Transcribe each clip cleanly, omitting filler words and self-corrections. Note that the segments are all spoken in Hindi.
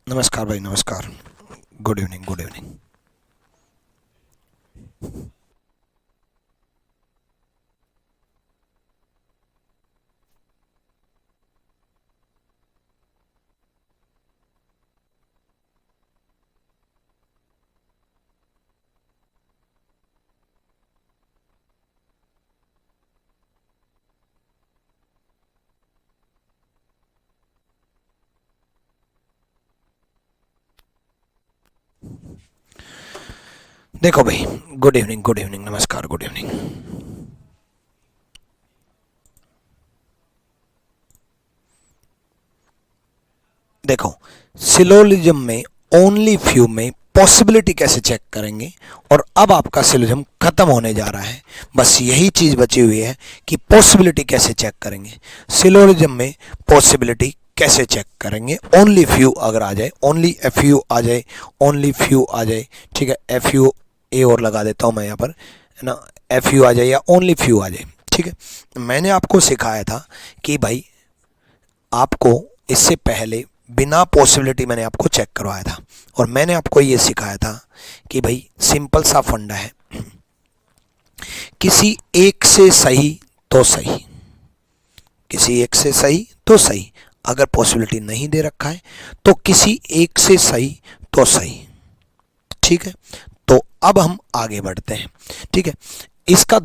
नमस्कार भाई, नमस्कार। Good evening, good evening. देखो भाई, गुड इवनिंग, गुड इवनिंग, नमस्कार, गुड इवनिंग। देखो, सिलोजिज्म में ओनली फ्यू में पॉसिबिलिटी कैसे चेक करेंगे, और अब आपका सिलोजिज्म खत्म होने जा रहा है। बस यही चीज बची हुई है कि पॉसिबिलिटी कैसे चेक करेंगे। सिलोजिज्म में पॉसिबिलिटी कैसे चेक करेंगे, ओनली फ्यू अगर आ जाए, ओनली एफ यू आ जाए, ओनली फ्यू आ जाए, ठीक है, एफ यू ए और लगा देता हूं मैं यहाँ पर, है ना। एफ यू आ जाए या ओनली फ्यू आ जाए, ठीक है। मैंने आपको सिखाया था कि भाई आपको इससे पहले बिना पॉसिबिलिटी मैंने आपको चेक करवाया था, और मैंने आपको ये सिखाया था कि भाई सिंपल सा फंडा है, किसी एक से सही तो सही, किसी एक से सही तो सही, अगर पॉसिबिलिटी नहीं दे रखा है तो किसी एक से सही तो सही, ठीक है। तो अब हम आगे बढ़ते हैं, ठीक है। इसका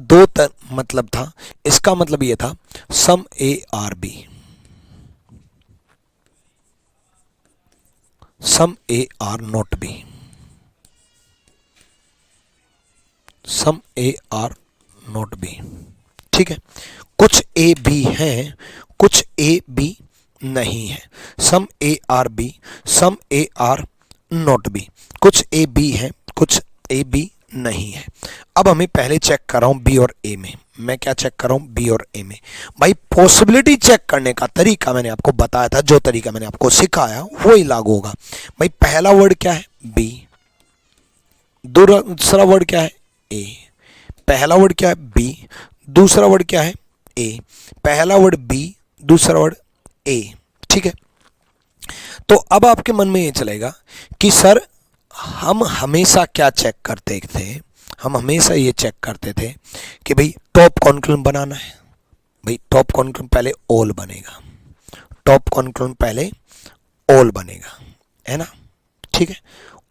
मतलब था, इसका मतलब ये था some A are B, some A are not B, some A are not B, ठीक है। कुछ ए बी हैं, कुछ ए बी नहीं है। Some A are B, some A are not B, कुछ ए बी है, कुछ ए बी नहीं है। अब हमें पहले चेक कर रहा हूं बी और ए में। मैं क्या चेक कर रहा हूं, बी और ए में। भाई पॉसिबिलिटी चेक करने का तरीका मैंने आपको बताया था, जो तरीका मैंने आपको सिखाया वही लागू होगा। भाई पहला वर्ड क्या है, बी। दूसरा वर्ड क्या है, ए। पहला वर्ड क्या है, बी। दूसरा वर्ड क्या है, ए। पहला वर्ड बी, दूसरा वर्ड ए, ठीक है। तो अब आपके मन में ये चलेगा कि सर हम हमेशा क्या चेक करते थे, हम हमेशा ये चेक करते थे कि भाई टॉप कॉन्करेंट बनाना है। भाई टॉप कॉन्करेंट पहले ऑल बनेगा, टॉप कॉन्करेंट पहले ऑल बनेगा, है ना, ठीक है।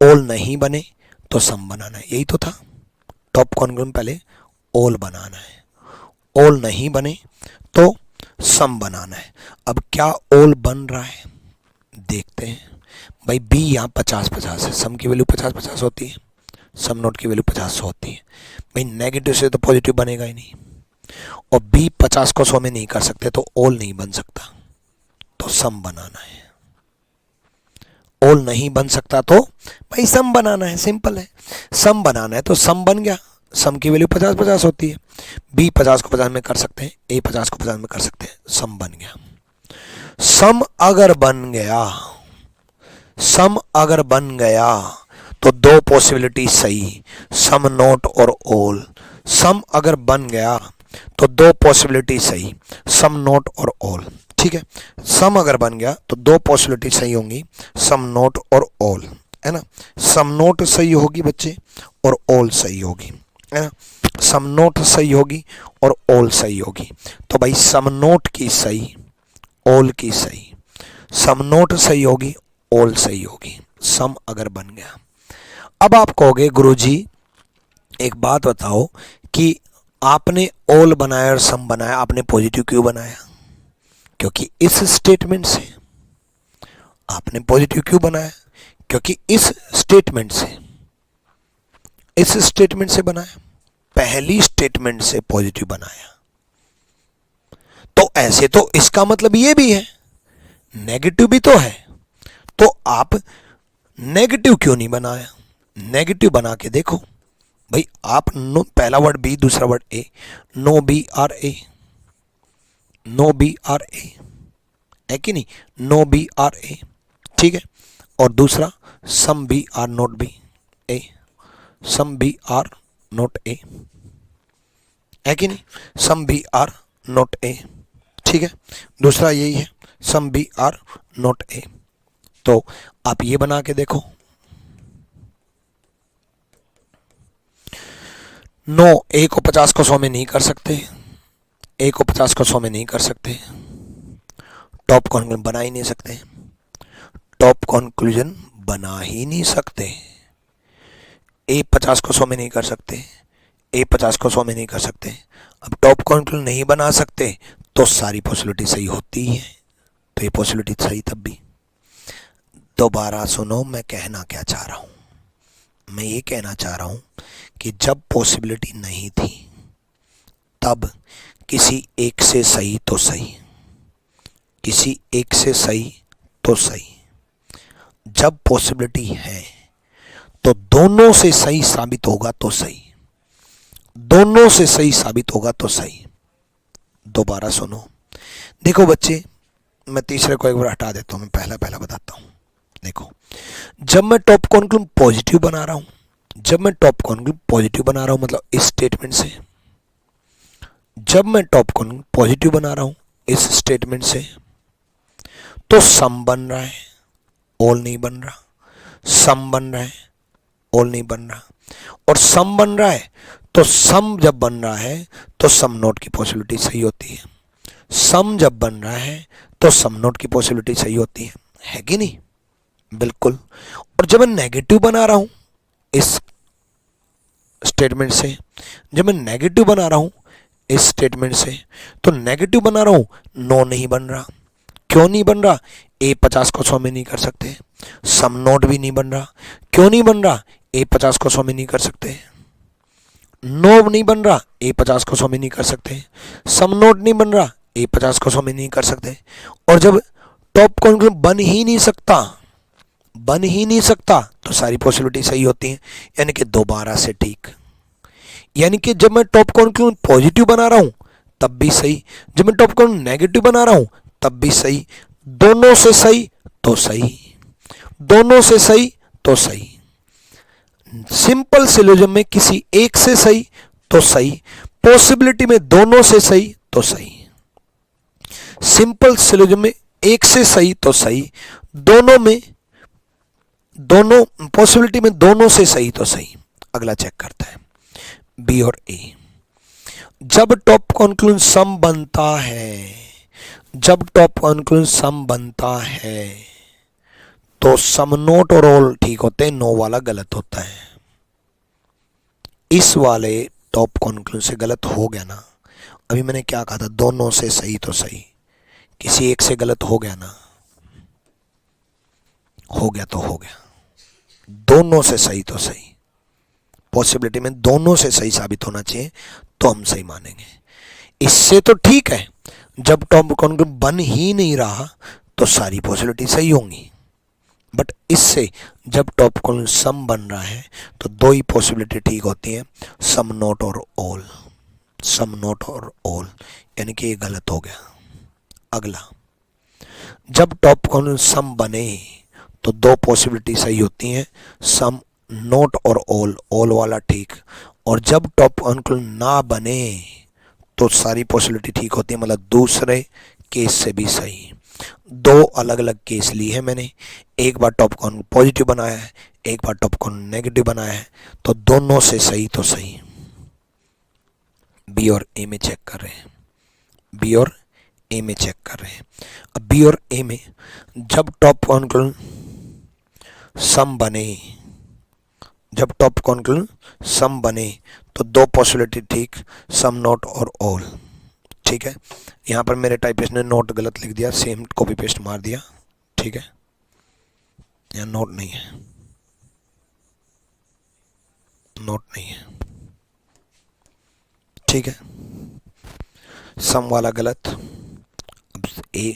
ऑल नहीं बने तो सम बनाना है, यही तो था। टॉप कॉन्करेंट पहले ऑल बनाना है, ऑल नहीं बने तो सम बनाना है। अब क्या ऑल बन रहा है, देखते हैं। भाई बी यहाँ 50-50 है, सम की वैल्यू 50-50 होती है, सम नोट की वैल्यू 50 होती है। भाई नेगेटिव से तो पॉजिटिव बनेगा ही नहीं, और बी 50 को 100 में नहीं कर सकते तो ऑल नहीं बन सकता, तो सम बनाना है। ऑल नहीं बन सकता तो भाई सम बनाना है, सिंपल है। सम बनाना है तो सम बन गया, सम की वैल्यू 50-50 होती है। बी 50 को 50 में कर सकते हैं, ए 50 को 50 में कर सकते हैं, सम बन गया। सम अगर बन गया, सम अगर बन गया तो दो पॉसिबिलिटी सही, सम नोट और ऑल। सम अगर बन गया तो दो पॉसिबिलिटी सही, सम नोट और ऑल, ठीक है। सम अगर बन गया तो दो पॉसिबिलिटी सही होंगी, सम नोट और ऑल, है ना। सम नोट सही होगी बच्चे, और ऑल सही होगी, है ना। सम नोट सही होगी और ऑल सही होगी। तो भाई सम नोट की सही, ऑल की सही, सम नोट सही होगी, ऑल सही होगी, सम अगर बन गया। अब आप कहोगे गुरुजी एक बात बताओ कि आपने ऑल बनाया और सम बनाया, आपने पॉजिटिव क्यों बनाया? क्योंकि इस स्टेटमेंट से। आपने पॉजिटिव क्यों बनाया? क्योंकि इस स्टेटमेंट से, इस स्टेटमेंट से बनाया, पहली स्टेटमेंट से पॉजिटिव बनाया। तो ऐसे तो इसका मतलब ये भी है, नेगेटिव भी तो है, तो आप नेगेटिव क्यों नहीं बनाया? नेगेटिव बना के देखो। भाई आप नो, पहला वर्ड बी, दूसरा word A, no B are A, no B are A, है कि नहीं, नो बी आर ए, ठीक है। और दूसरा some B are not B A, some B are not A, है कि नहीं, some B are not A, ठीक है। दूसरा यही है, some B are not A. तो आप ये बना के देखो। 9 A को 50 को 100 में नहीं कर सकते, A को 50 को 100 में नहीं कर सकते, टॉप कंक्लूजन बना ही नहीं सकते, टॉप कंक्लूजन बना ही नहीं सकते। A 50 को 100 में नहीं कर सकते, A 50 को 100 में नहीं कर सकते। अब टॉप कंक्लूजन नहीं बना सकते तो सारी पॉसिबिलिटी सही होती है, तो ये पॉसिबिलिटी सही तब भी। दोबारा सुनो मैं कहना क्या चाह रहा हूँ। मैं ये कहना चाह रहा हूँ कि जब पॉसिबिलिटी नहीं थी तब किसी एक से सही तो सही, किसी एक से सही तो सही। जब पॉसिबिलिटी है तो दोनों से सही साबित होगा तो सही, दोनों से सही साबित होगा तो सही। दोबारा सुनो, देखो बच्चे, मैं तीसरे को एक बार हटा देता हूं, मैं पहला बताता हूं। देखो, जब मैं टॉप कंक्लूजन पॉजिटिव बना रहा हूं, जब मैं टॉप कंक्लूजन पॉजिटिव बना रहा हूं मतलब इस स्टेटमेंट से, जब मैं टॉप कंक्लूजन पॉजिटिव बना रहा हूं इस स्टेटमेंट से, तो सम बन रहा है, ऑल नहीं बन रहा, सम बन रहा है, ऑल नहीं बन रहा। और सम बन रहा है तो सम जब बन रहा है तो सम नोट की पॉसिबिलिटी सही होती है, सम जब बन रहा है तो सम नोट की पॉसिबिलिटी सही होती है कि नहीं? बिल्कुल। और जब मैं नेगेटिव बना रहा हूं इस स्टेटमेंट से, जब मैं नेगेटिव बना रहा हूं इस स्टेटमेंट से, तो नेगेटिव बना रहा हूं, नो नहीं बन रहा। क्यों नहीं बन रहा? A 50 को 100 में नहीं कर सकते, सम नोट भी नहीं बन रहा। क्यों नहीं बन रहा? A 50 को 100 में नहीं कर सकते, नो नहीं बन रहा, A 50 को 100 में नहीं कर सकते, सम नोट नहीं बन रहा, A 50 को 100 में नहीं कर सकते। और जब टॉप कंक्लूजन बन ही नहीं सकता, बन ही नहीं सकता, तो सारी पॉसिबिलिटी सही होती है, यानी कि दोबारा से ठीक। यानी कि जब मैं टॉप कंक्लूजन पॉजिटिव बना रहा हूं तब भी सही, जब मैं टॉप कंक्लूजन नेगेटिव बना रहा हूं तब भी सही, दोनों से सही तो सही, दोनों से सही तो सही। सिंपल सिलोजिज्म में किसी एक से सही तो सही, पॉसिबिलिटी में दोनों से सही तो सही। सिंपल सिलोजिज्म में एक से सही तो सही, दोनों में, दोनों पॉसिबिलिटी में दोनों से सही तो सही। अगला चेक करते हैं, बी और ए। जब टॉप कंक्लूजन सम बनता है, जब टॉप कंक्लूजन सम बनता है तो सम नोट और ऑल ठीक होते हैं, नो वाला गलत होता है। इस वाले टॉप कंक्लूजन से गलत हो गया ना, अभी मैंने क्या कहा था, दोनों से सही तो सही, किसी एक से गलत हो गया ना, हो गया तो हो गया, दोनों से सही तो सही, पॉसिबिलिटी में दोनों से सही साबित होना चाहिए तो हम सही मानेंगे। इससे तो ठीक है, जब टॉप कंक्लूजन बन ही नहीं रहा तो सारी पॉसिबिलिटी सही होंगी, बट इससे जब टॉप कंक्लूजन सम बन रहा है तो दो ही पॉसिबिलिटी ठीक होती हैं, सम नोट और ऑल, सम नोट और ऑल, यानी कि ये गलत हो गया। अगला, जब टॉप कंक्लूजन सम बने तो दो पॉसिबिलिटी सही होती हैं, सम नोट और ऑल, ऑल वाला ठीक। और जब टॉप कंक्लूजन ना बने तो सारी पॉसिबिलिटी ठीक होती है, मतलब दूसरे केस से भी सही। दो अलग अलग केस ली है मैंने, एक बार टॉप कंक्लूजन पॉजिटिव बनाया है, एक बार टॉप कंक्लूजन नेगेटिव बनाया है, तो दोनों से सही तो सही। बी और ए में चेक कर रहे हैं, बी और ए में चेक कर रहे हैं। अब बी और ए में जब टॉप कंक्लूजन सम बने, जब टॉप कंक्लूजन सम बने तो दो पॉसिबिलिटी ठीक, सम नोट और ऑल। ठीक है, यहाँ पर मेरे टाइपिस्ट ने नोट गलत लिख दिया, सेम कॉपी पेस्ट मार दिया। ठीक है, यहाँ नोट नहीं है, नोट नहीं है। ठीक है, सम वाला गलत। अब ए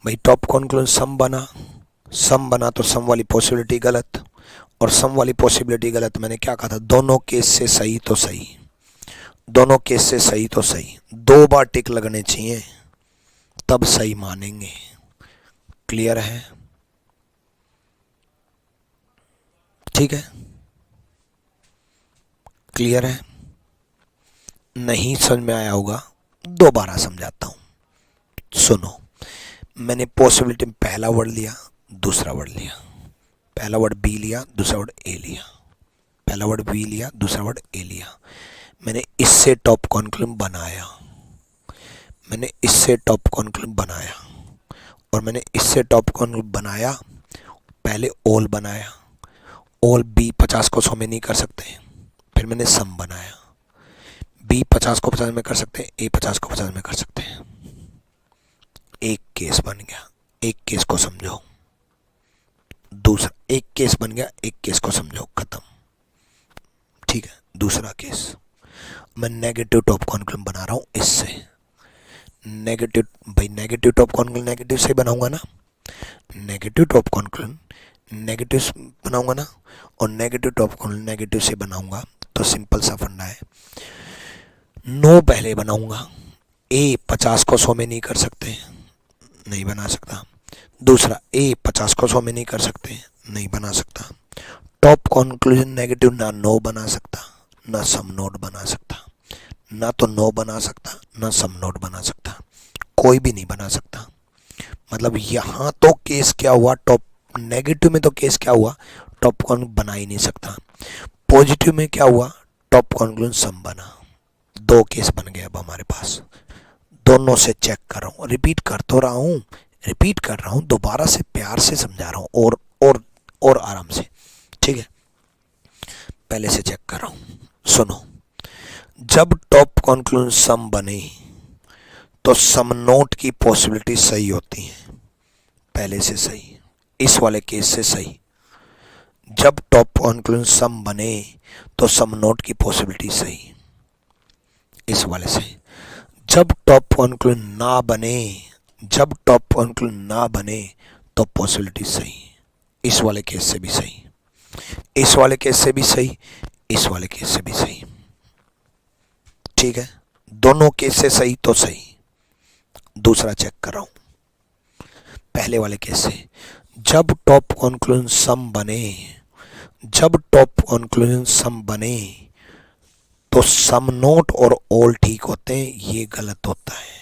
भाई टॉप कंक्लूजन सम बना, सम बना तो सम वाली पॉसिबिलिटी गलत, और सम वाली पॉसिबिलिटी गलत। मैंने क्या कहा था, दोनों केस से सही तो सही, दोनों केस से सही तो सही, दो बार टिक लगने चाहिए तब सही मानेंगे। क्लियर है? ठीक है, क्लियर है? नहीं समझ में आया होगा, दोबारा समझाता हूं, सुनो। मैंने पॉसिबिलिटी में पहला वर्ड लिया, दूसरा वर्ड लिया, पहला वर्ड बी लिया, दूसरा वर्ड ए लिया, पहला वर्ड बी लिया, दूसरा वर्ड ए लिया। मैंने इससे टॉप कॉन्क्लूजन बनाया, मैंने इससे टॉप कॉन्क्लूजन बनाया, और मैंने इससे टॉप कॉन्क्लूजन बनाया। पहले ऑल बनाया, ऑल बी 50 को 100 में नहीं कर सकते, फिर मैंने सम बनाया। बी 50 को 50 में कर सकते हैं, ए 50 को 50 में कर सकते हैं। एक केस बन गया, एक केस को समझो। दूसरा एक केस बन गया, एक केस को समझो, खत्म। ठीक है, दूसरा केस मैं नेगेटिव टॉप कॉन्क्लूजन बना रहा हूं इससे। नेगेटिव, भाई नेगेटिव टॉप कॉन्क्लूजन नेगेटिव से बनाऊंगा ना, नेगेटिव टॉप कॉन्क्लूजन नेगेटिव बनाऊंगा ना, और नेगेटिव टॉप कॉन्क्लूजन नेगेटिव से बनाऊंगा। तो सिंपल सा फंडा है, नो पहले बनाऊंगा। ए 50 को 100 में नहीं कर सकते, नहीं बना सकता। दूसरा ए 50 को 100 में नहीं कर सकते, नहीं बना सकता। टॉप कॉन्क्लूजन नेगेटिव ना नो बना सकता, ना सम नोट बना सकता, ना तो नो बना सकता, ना सम नोट बना सकता, कोई भी नहीं बना सकता। मतलब यहाँ तो केस क्या हुआ, टॉप नेगेटिव में तो केस क्या हुआ, टॉप कॉन्क्लूजन बना ही नहीं सकता। पॉजिटिव में क्या हुआ, टॉप कॉन्क्लूजन सम बना। दो केस बन गए अब हमारे पास। दोनों से चेक कर रहा हूँ, रिपीट कर तो रहा हूँ, रिपीट कर रहा हूँ, दोबारा से प्यार से समझा रहा हूँ, और आराम से। ठीक है, पहले से चेक कर रहा हूँ, सुनो। जब टॉप कॉन्क्लूजन सम बने तो सम नोट की पॉसिबिलिटी सही होती है, पहले से सही, इस वाले केस से सही। जब टॉप कॉन्क्लूजन सम बने तो सम नोट की पॉसिबिलिटी सही, इस वाले से। जब टॉप कॉन्क्लूजन ना बने, जब टॉप कॉन्क्लूजन ना बने तो पॉसिबिलिटी सही, इस वाले केस से भी सही, इस वाले केस से भी सही, इस वाले केस से भी सही। ठीक है, दोनों केस से सही तो सही। दूसरा चेक कर रहा हूं, पहले वाले केस से। जब टॉप कॉन्क्लूजन सम बने, जब टॉप कॉन्क्लूजन सम बने तो सम नोट और ऑल ठीक होते हैं, ये गलत होता है।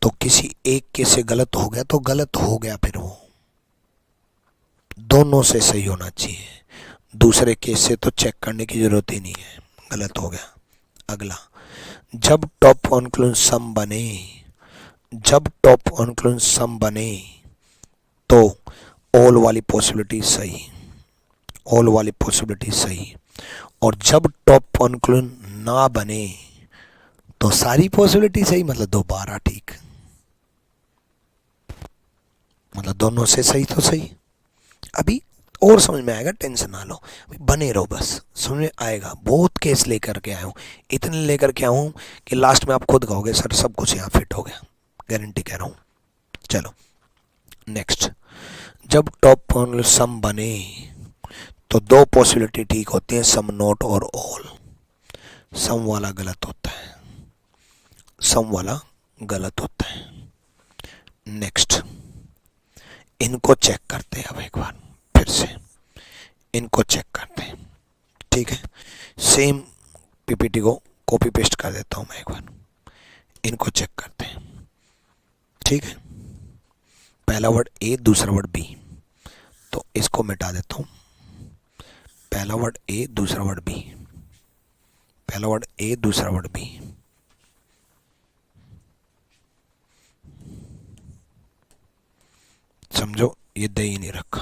तो किसी एक केस से गलत हो गया तो गलत हो गया, फिर वो दोनों से सही होना चाहिए। दूसरे केस से तो चेक करने की जरूरत ही नहीं है, गलत हो गया। अगला, जब टॉप कॉन्क्लूजन सम बने, जब टॉप कॉन्क्लूजन सम बने तो ऑल वाली पॉसिबिलिटी सही, ऑल वाली पॉसिबिलिटी सही। और जब टॉप कॉन्क्लूजन ना बने तो सारी पॉसिबिलिटी सही, मतलब दोबारा ठीक, मतलब दोनों से सही तो सही। अभी और समझ में आएगा, टेंशन ना लो, अभी बने रहो, बस समझ में आएगा। बहुत केस लेकर के आया हूँ, इतने लेकर के आया हूँ कि लास्ट में आप खुद कहोगे सर सब कुछ यहाँ फिट हो गया, गारंटी कह रहा हूँ। चलो नेक्स्ट, जब टॉप कॉन्क्लूजन सम बने तो दो पॉसिबिलिटी ठीक होती हैं, सम नोट और ऑल। सम वाला गलत होता है, सम वाला गलत होता है। नेक्स्ट, इनको चेक करते हैं अब एक बार फिर से, इनको चेक करते हैं। ठीक है, सेम पीपीटी को कॉपी पेस्ट कर देता हूं मैं एक बार, इनको चेक करते हैं। ठीक है, पहला वर्ड ए, दूसरा वर्ड बी, तो इसको मिटा देता हूं। पहला वर्ड ए, दूसरा वर्ड बी, पहला वर्ड ए, दूसरा वर्ड बी। समझो, ये दे ही नहीं रखा।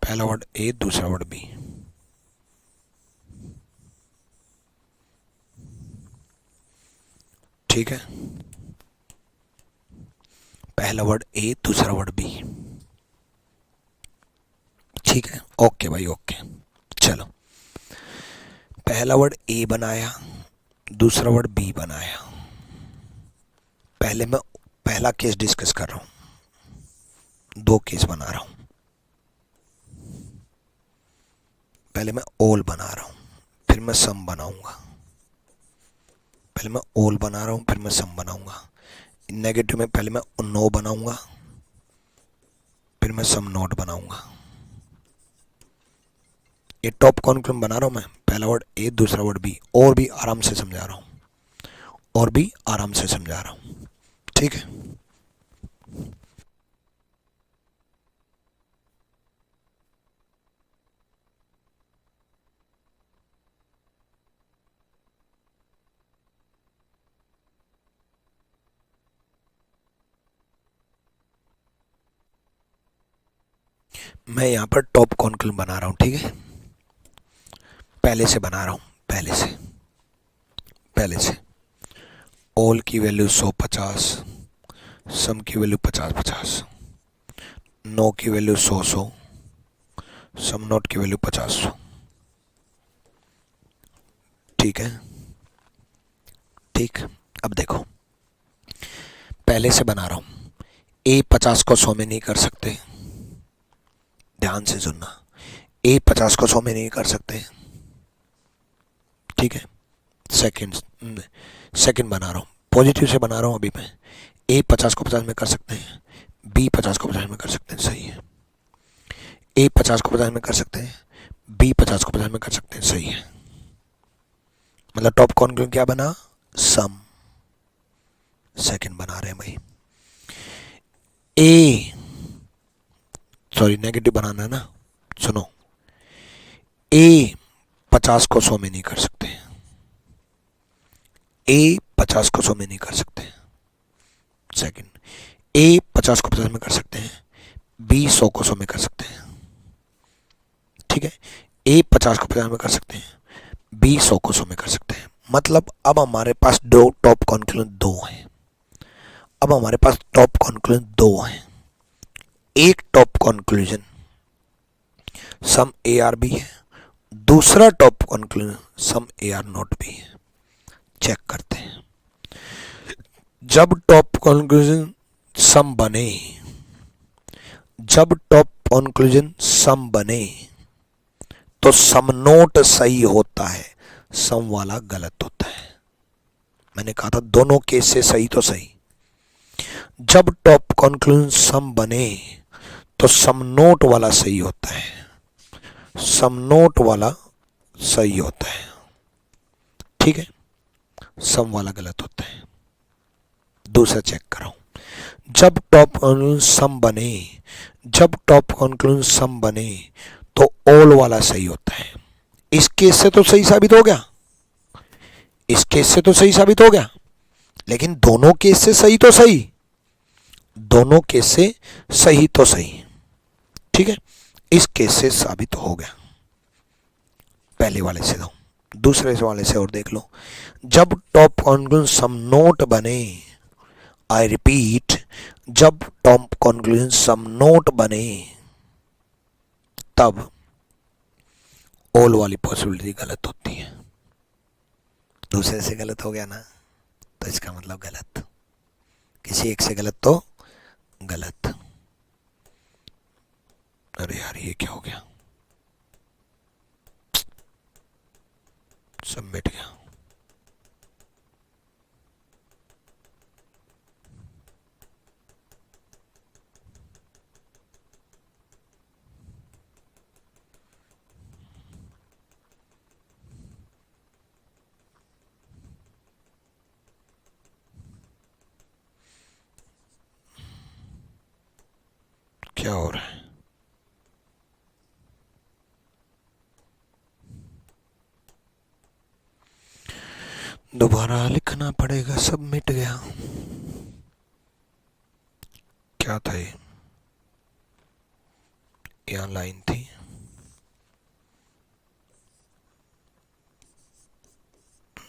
पहला वर्ड ए, दूसरा वर्ड बी। ठीक है, पहला वर्ड ए, दूसरा वर्ड बी। ठीक है, ओके भाई ओके। चलो, पहला वर्ड ए बनाया, दूसरा वर्ड बी बनाया। पहले मैं पहला केस डिस्कस कर रहा हूं, दो केस बना रहा हूं। पहले मैं ऑल बना रहा हूं, फिर मैं सम बनाऊंगा। पहले मैं ऑल बना रहा हूं, फिर मैं सम बनाऊंगा। नेगेटिव में पहले मैं नो बनाऊंगा, फिर मैं सम नोट बनाऊंगा। ये टॉप कॉन्क्लूजन बना रहा हूं मैं, पहला वर्ड ए दूसरा वर्ड बी, और भी आराम से समझा रहा हूं, और भी आराम से समझा रहा हूं, ठीक है। मैं यहां पर टॉप कॉन्क्लूजन बना रहा हूं, ठीक है, पहले से बना रहा हूं, पहले से ऑल की वैल्यू 150, सम की वैल्यू 50-50, नो की वैल्यू 100-100, सम नोट की वैल्यू 50-100, ठीक है। ठीक, अब देखो पहले से बना रहा हूं, ए 50 को 100 में नहीं कर सकते, ध्यान से सुनना, ए 50 को 100 में नहीं कर सकते, ठीक है। सेकंड बना रहा हूँ, पॉजिटिव से बना रहा हूँ अभी मैं, ए 50 को 50 में कर सकते हैं, बी 50 को 50 में कर सकते हैं, सही है। ए 50 को 50 में कर सकते हैं, बी 50 को 50 में कर सकते हैं, सही है। मतलब टॉप कॉन्क्लूजन क्या बना, सम। सेकंड बना रहे हैं भाई, ए सॉरी नेगेटिव बनाना है ना, सुनो, ए 50 को 100 में नहीं कर सकते, ए 50 को 100 में नहीं कर सकते, सेकंड, ए 50 को 50 में कर सकते हैं, बी 100 को 100 में कर सकते हैं, ठीक है। ए 50 को 50 में कर सकते हैं, बी 100 को 100 में कर सकते हैं। मतलब अब हमारे पास दो टॉप कॉन्क्लूजन दो हैं, अब हमारे पास टॉप कॉन्क्लूजन दो हैं। एक top conclusion some A are B है, दूसरा top conclusion some A are not B है। चेक करते हैं, जब टॉप कॉन्क्लूजन सम बने, जब टॉप कॉन्क्लूजन सम बने तो सम नोट सही होता है, सम वाला गलत होता है। मैंने कहा था दोनों केस से सही तो सही। जब टॉप कॉन्क्लूजन सम बने तो सम नोट वाला सही होता है, सम नोट वाला सही होता है, ठीक है, सम वाला गलत होता है। दूसरा चेक कराऊं, जब टॉप कॉन्क्लूजन सम बने, जब टॉप कॉन्क्लूजन सम बने तो ऑल वाला सही होता है। इस केस से तो सही साबित हो गया, इस केस से तो सही साबित हो गया, लेकिन दोनों केस से सही तो सही, दोनों केस से सही तो सही, ठीक है। इस केस से साबित हो गया, पहले वाले से दो, दूसरे वाले से और देख लो। जब टॉप कॉन्क्लूजन सम नोट बने, आई रिपीट, जब टॉप कॉन्क्लूजन सम नोट बने तब ऑल वाली पॉसिबिलिटी गलत होती है। दूसरे से गलत हो गया ना, तो इसका मतलब गलत, किसी एक से गलत तो गलत। अरे यार ये क्या हो गया, सब मिट गया। क्या हो रहा है, दोबारा लिखना पड़ेगा, सब मिट गया। क्या था ये, यहाँ लाइन थी,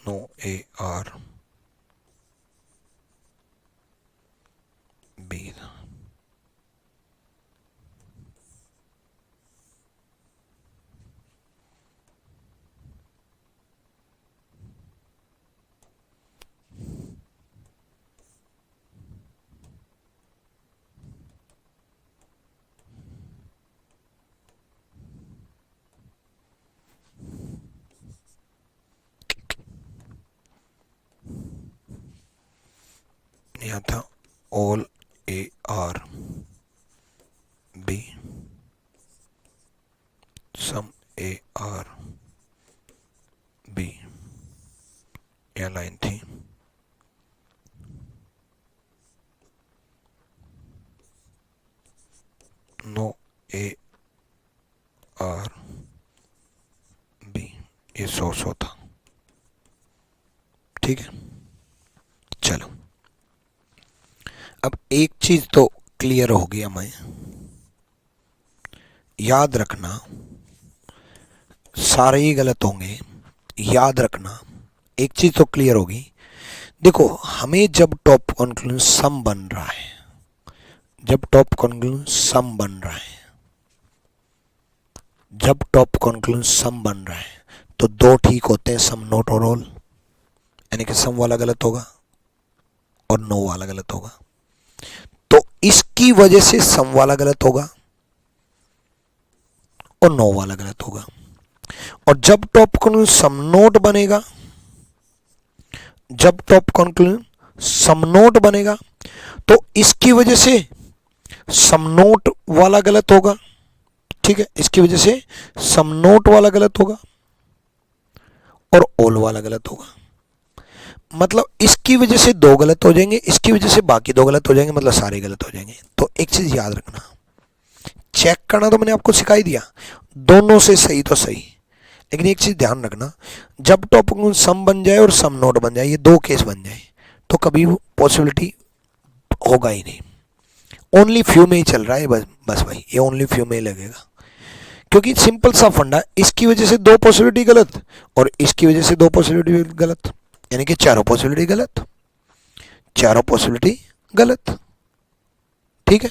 नो ए आर बी, यहाँ था all A are B, some A are B, यह लाइन थी। नो ए आर बी, ये 100 था। ठीक है, चलो अब एक चीज तो क्लियर हो गया, मैं याद रखना सारे ही गलत होंगे। याद रखना एक चीज तो क्लियर होगी। देखो, हमें जब टॉप कॉन्क्लूजन सम बन रहा है, जब टॉप कॉन्क्लूजन सम बन रहा है, जब टॉप कॉन्क्लूजन सम बन रहा है, तो दो ठीक होते हैं, सम नॉट और ऑल। यानी कि सम वाला गलत होगा और नो वाला गलत होगा। तो इसकी वजह से सम वाला गलत होगा और नो वाला गलत होगा। और जब टॉप कॉन्क्लूजन सम नोट बनेगा, जब टॉप कॉन्क्लूजन सम नोट बनेगा, तो इसकी वजह से सम नोट वाला गलत होगा। ठीक है, इसकी वजह से सम नोट वाला गलत होगा और ऑल वाला गलत होगा। मतलब इसकी वजह से दो गलत हो जाएंगे, इसकी वजह से बाकी दो गलत हो जाएंगे, मतलब सारे गलत हो जाएंगे। तो एक चीज याद रखना, चेक करना तो मैंने आपको सिखा ही दिया, दोनों से सही तो सही, लेकिन एक चीज ध्यान रखना, जब टॉप सम बन जाए और सम नोट बन जाए, ये दो केस बन जाए, तो कभी पॉसिबिलिटी होगा ही नहीं। ओनली फ्यू में ही चल रहा है बस भाई, ये ओनली फ्यू में ही लगेगा, क्योंकि सिंपल सा फंडा, इसकी वजह से दो पॉसिबिलिटी गलत और इसकी वजह से दो पॉसिबिलिटी गलत, यानी कि चारों पॉसिबिलिटी गलत, चारों पॉसिबिलिटी गलत। ठीक है,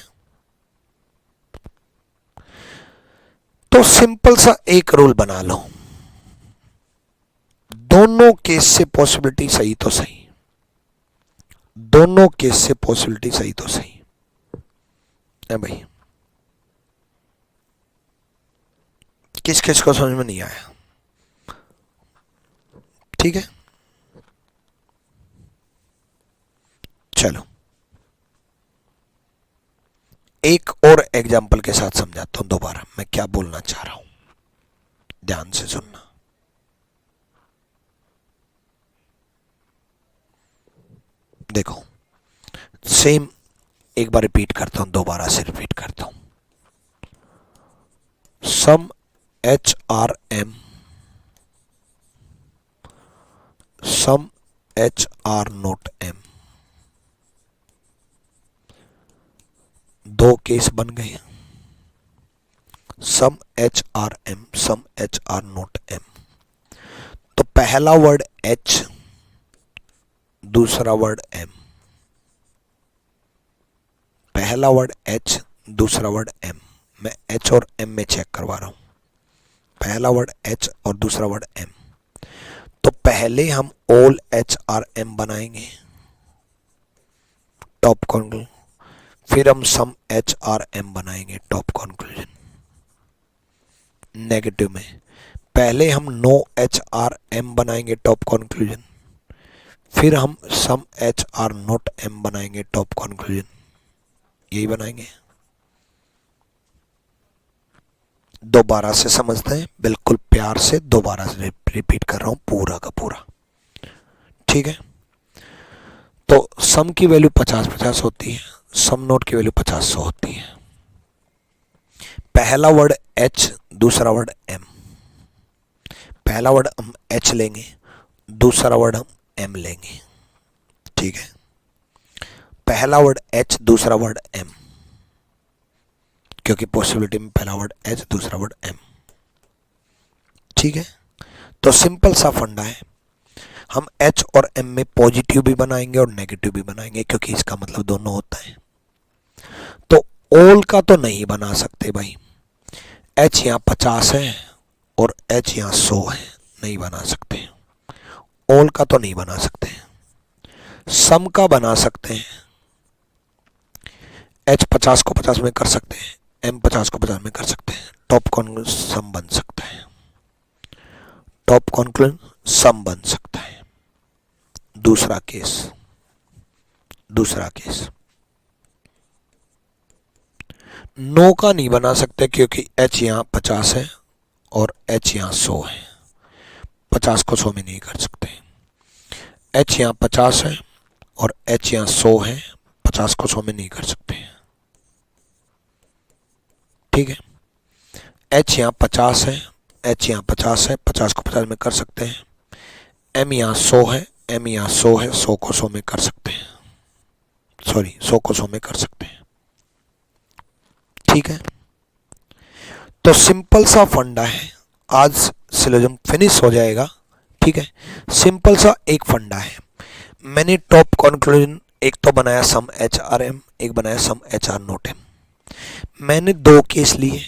तो सिंपल सा एक रूल बना लो, दोनों केस से पॉसिबिलिटी सही तो सही, दोनों केस से पॉसिबिलिटी सही तो सही है भाई। किस किस को समझ में नहीं आया? ठीक है, चलो एक और एग्जाम्पल के साथ समझाता हूं दोबारा मैं क्या बोलना चाह रहा हूं, ध्यान से सुनना। देखो, सेम एक बार रिपीट करता हूं, दोबारा से रिपीट करता हूं। सम एच आर एम, सम एच आर नोट एम, दो केस बन गए, सम एच आर एम, सम एच आर नोट एम। तो पहला वर्ड एच, दूसरा वर्ड एम, पहला वर्ड एच, दूसरा वर्ड एम। मैं एच और एम में चेक करवा रहा हूं, पहला वर्ड एच और दूसरा वर्ड एम। तो पहले हम ऑल एच आर एम बनाएंगे टॉप कॉन्क्लूजन, फिर हम सम एच आर एम बनाएंगे टॉप कॉन्क्लूजन। नेगेटिव में पहले हम नो एच आर एम बनाएंगे टॉप कॉन्क्लूजन, फिर हम सम एच आर नोट एम बनाएंगे टॉप कॉन्क्लूजन। यही बनाएंगे। दोबारा से समझते हैं, बिल्कुल प्यार से दोबारा से रिपीट कर रहा हूं पूरा का पूरा। ठीक है, तो सम की वैल्यू 50-50 होती है, सम नोट की वैल्यू 50-100 होती है। पहला वर्ड एच, दूसरा वर्ड एम, पहला वर्ड हम एच लेंगे, दूसरा वर्ड हम एम लेंगे। ठीक है, पहला वर्ड एच, दूसरा वर्ड एम, क्योंकि पॉसिबिलिटी में पहला वर्ड एच, दूसरा वर्ड एम। ठीक है, तो सिंपल सा फंडा है, हम एच और एम में पॉजिटिव भी बनाएंगे और नेगेटिव भी बनाएंगे, क्योंकि इसका मतलब दोनों होता है। तो ऑल का तो नहीं बना सकते भाई, एच यहां 50 है और एच यहां 100 है, नहीं बना सकते। ऑल का तो नहीं बना सकते, सम का बना सकते हैं। एच 50 को 50 में कर सकते हैं, एम 50 को 50 में कर सकते हैं, टॉप कॉन्क्लूजन सम बन सकता है, टॉप कॉन्क्लूजन सम बन सकता है। दूसरा केस, दूसरा केस नो का नहीं बना सकते, क्योंकि एच यहां 50 है और h यहाँ 100 है, 50 को 100 में नहीं कर सकते। h यहाँ 50 है और h यहाँ 100 है, 50 को 100 में नहीं कर सकते। ठीक है, h यहाँ 50 है, h यहाँ 50 है, 50 को 50 में कर सकते हैं। m यहाँ 100 है, m यहाँ 100 है, 100 को 100 में कर सकते हैं, सॉरी 100 को 100 में कर सकते हैं। ठीक है, तो सिंपल सा फंडा है, आज सिलोजिज्म फिनिश हो जाएगा। ठीक है, सिंपल सा एक फंडा है। मैंने टॉप कंक्लूजन एक तो बनाया सम एच आर एम, एक बनाया सम एच आर नोट एम। मैंने दो केस लिए,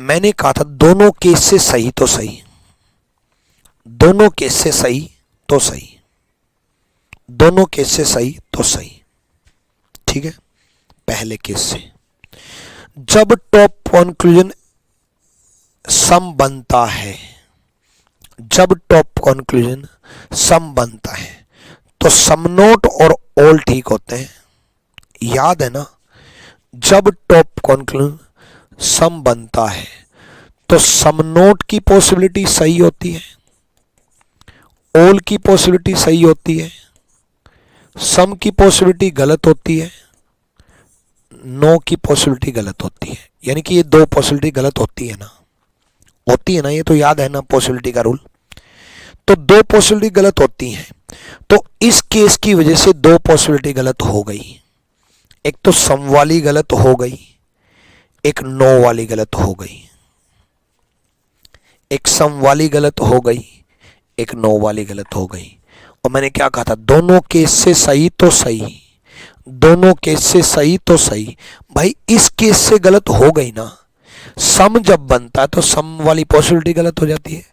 मैंने कहा था दोनों केस से सही तो सही, दोनों केस से सही तो सही, दोनों केस से सही तो सही। ठीक है, पहले केस से जब टॉप कंक्लूजन सम बनता है, जब टॉप कंक्लूजन सम बनता है तो सम नोट और ऑल ठीक होते हैं। याद है ना, जब टॉप कंक्लूजन सम बनता है तो सम नोट की पॉसिबिलिटी सही होती है, ऑल की पॉसिबिलिटी सही होती है, सम की पॉसिबिलिटी गलत होती है, नो की पॉसिबिलिटी गलत होती है। यानी कि ये दो पॉसिबिलिटी गलत होती है ना, होती है ना, ये तो याद है ना पॉसिबिलिटी का रूल। तो दो पॉसिबिलिटी गलत होती हैं, तो इस केस की वजह से दो पॉसिबिलिटी गलत हो गई। एक तो सम वाली गलत हो गई, एक नो वाली गलत हो गई। एक सम वाली गलत हो गई, एक नो वाली गलत हो गई। और मैंने क्या कहा था, दोनों केस से सही तो सही, दोनों केस से सही तो सही। भाई इस केस से गलत हो गई ना, सम जब बनता है तो सम वाली पॉसिबिलिटी गलत हो जाती है,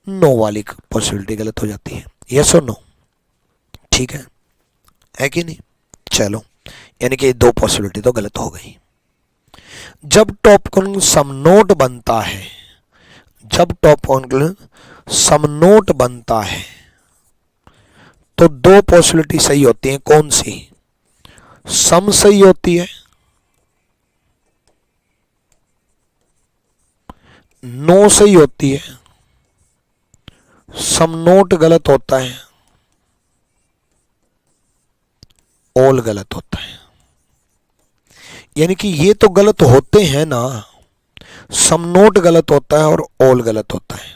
नो वाली पॉसिबिलिटी गलत हो जाती है। यस और नो? ठीक है कि नहीं? चलो, यानी कि दो पॉसिबिलिटी तो गलत हो गई। जब टॉप कंक्लूजन सम नोट बनता है, जब टॉप कंक्लूजन सम नोट बनता है तो दो पॉसिबिलिटी सही होती हैं। कौन सी? सम सही होती है, नो सही होती है, सम नोट गलत होता है, ऑल गलत होता है। यानी कि ये तो गलत होते हैं ना, सम नोट गलत होता है और ऑल गलत होता है,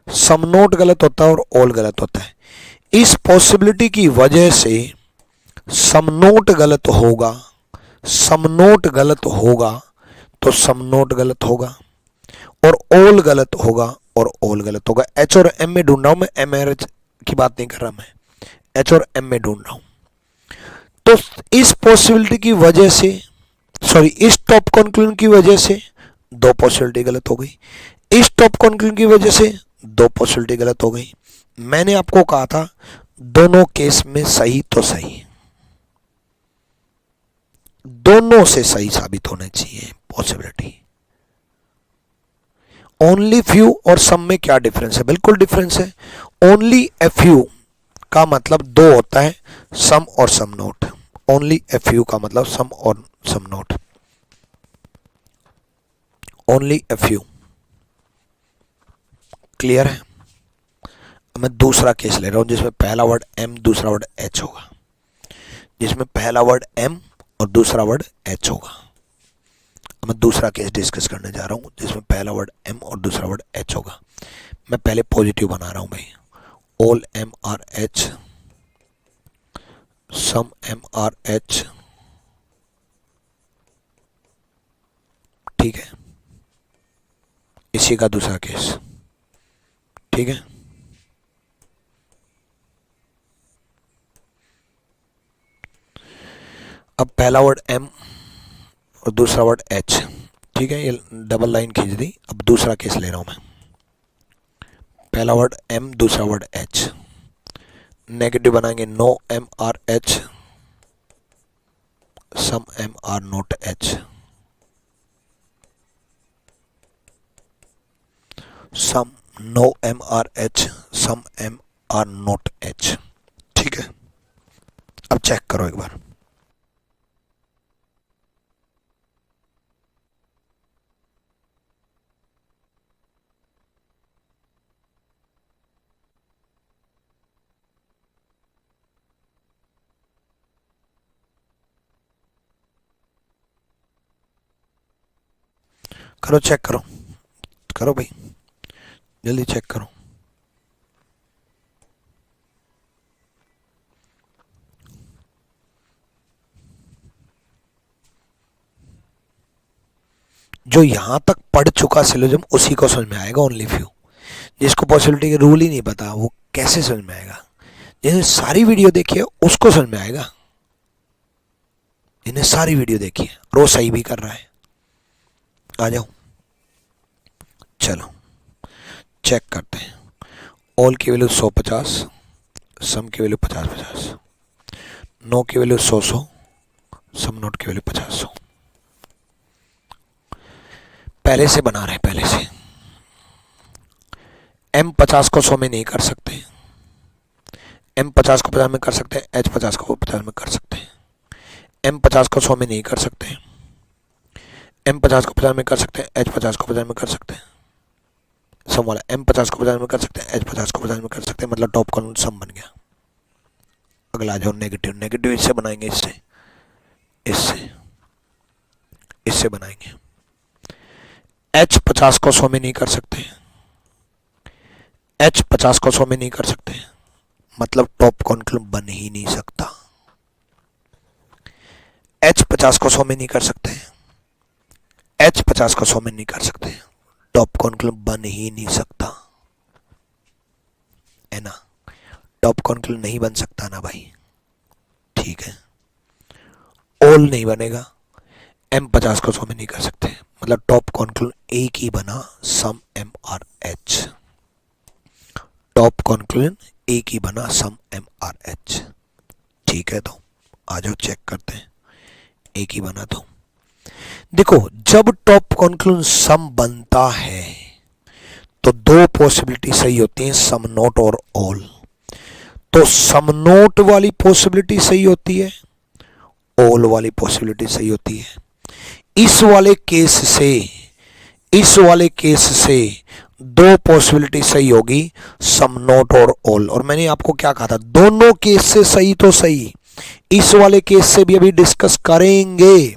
सम नोट गलत होता है और ऑल गलत होता है। इस पॉसिबिलिटी की वजह से सम नोट गलत होगा, सम नोट गलत होगा तो सम नोट गलत होगा, और ऑल गलत होगा और ऑल गलत होगा। एच और एम में ढूंढ रहा हूं मैं, एम और एच की बात नहीं कर रहा मैं, एच और एम में ढूंढ रहा हूं। तो इस पॉसिबिलिटी की वजह से, सॉरी इस टॉप कंक्लूजन की वजह से दो पॉसिबिलिटी गलत हो गई, इस टॉप कंक्लूजन की वजह से दो पॉसिबिलिटी गलत हो गई। मैंने आपको कहा था दोनों केस में सही तो सही, दोनों से सही साबित होने चाहिए पॉसिबिलिटी। ओनली फ्यू और सम में क्या डिफरेंस है? बिल्कुल डिफरेंस है। ओनली ए फ्यू का मतलब दो होता है, सम और some not. Only a few का मतलब सम और some not, only a few. Clear है? मैं दूसरा केस ले रहा हूं जिसमें पहला वर्ड एम दूसरा वर्ड एच होगा, जिसमें पहला वर्ड एम और दूसरा वर्ड एच होगा। मैं दूसरा केस डिस्कस करने जा रहा हूं जिसमें पहला वर्ड एम और दूसरा वर्ड एच होगा। मैं पहले पॉजिटिव बना रहा हूं भाई, ऑल एम आर एच, सम एम आर एच। ठीक है, इसी का दूसरा केस। ठीक है, अब पहला वर्ड एम और दूसरा वर्ड एच। ठीक है, ये डबल लाइन खींच दी। अब दूसरा केस ले रहा हूं मैं, पहला वर्ड एम दूसरा वर्ड एच। नेगेटिव बनाएंगे, नो एम आर एच, सम एम आर नोट एच, सम नो एम आर एच, सम एम आर नोट एच। ठीक है, अब चेक करो एक बार। करो, चेक करो, करो भाई, जल्दी चेक करो। जो यहां तक पढ़ चुका सिलोजिज्म उसी को समझ में आएगा, ओनली फ्यू। जिसको पॉसिबिलिटी के रूल ही नहीं पता वो कैसे समझ में आएगा? जिसने सारी वीडियो देखी है उसको समझ में आएगा, जिन्हें सारी वीडियो देखी है और वो सही भी कर रहा है। आ जाओ, चलो चेक करते हैं। ऑल की वैल्यू 150, सम की वैल्यू 50-50, नो की वैल्यू 100-100, सम नोट की वैल्यू 50-100। पहले से बना रहे, पहले से। m 50 को 100 में नहीं कर सकते, m 50 को 50 में कर सकते हैं, h 50 को 50 में कर सकते हैं। m 50 को 100 में नहीं कर सकते, m 50 को 50 में कर सकते हैं, h 50 को 50 में कर सकते हैं। सम वाला m 50 को 50 में कर सकते हैं, h 50 को 50 में कर सकते हैं, मतलब टॉप कॉलम सम बन गया। अगला आ जाओ नेगेटिव। नेगेटिव इससे बनाएंगे, इससे इससे इससे बनाएंगे। h 50 को 100 में नहीं कर सकते, h 50 को 100 में नहीं कर सकते, मतलब टॉप कॉन्क्लूजन बन ही नहीं सकता। h 50 को 100 में नहीं कर सकते, h 50 को 100 में नहीं कर सकते, टॉप कॉन्क्लूजन बन ही नहीं सकता, है ना? टॉप कॉन्क्लूजन नहीं बन सकता ना भाई, ठीक है। ऑल नहीं बनेगा, m 50 को 100 में नहीं कर सकते, मतलब टॉप कॉन्क्लूजन एक ही बना, सम m और h। टॉप कॉन्क्लूजन एक ही बना, सम m और h, ठीक है। तो आ जाओ चेक करते हैं, एक ही बना। तो देखो, जब टॉप कॉन्क्लूजन सम बनता है तो दो पॉसिबिलिटी सही होती हैं, सम नोट और ऑल। तो सम नोट वाली पॉसिबिलिटी सही होती है, ऑल वाली पॉसिबिलिटी सही होती है। इस वाले केस से दो पॉसिबिलिटी सही होगी, सम नोट और ऑल। और मैंने आपको क्या कहा था, दोनों केस से सही तो सही, इस वाले केस से भी अभी डिस्कस करेंगे।